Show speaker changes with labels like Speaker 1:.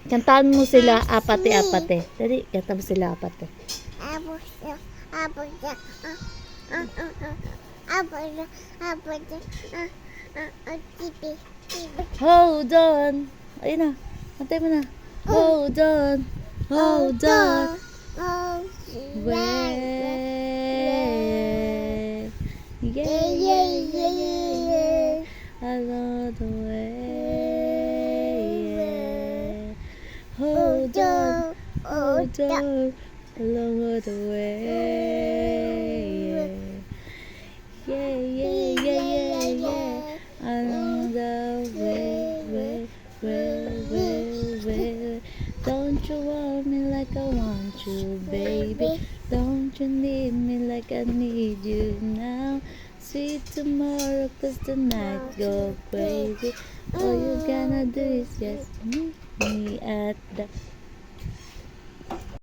Speaker 1: Kantaan mo sila apate-apate. Dali, kanta mo sila apate. Hold on. Ayun na. Kantay mo na. Hold on. Hold on. Wait. Yeah, yeah, yeah, yeah. Along the way. Hold on. Hold on. Along the way. Yeah, yeah, yeah, yeah, yeah. Along the way. Don't you want me like I want you, baby? Don't you need me like I need you now? Sweet tomorrow, 'cause the night go crazy. All you gonna do is just meet me at the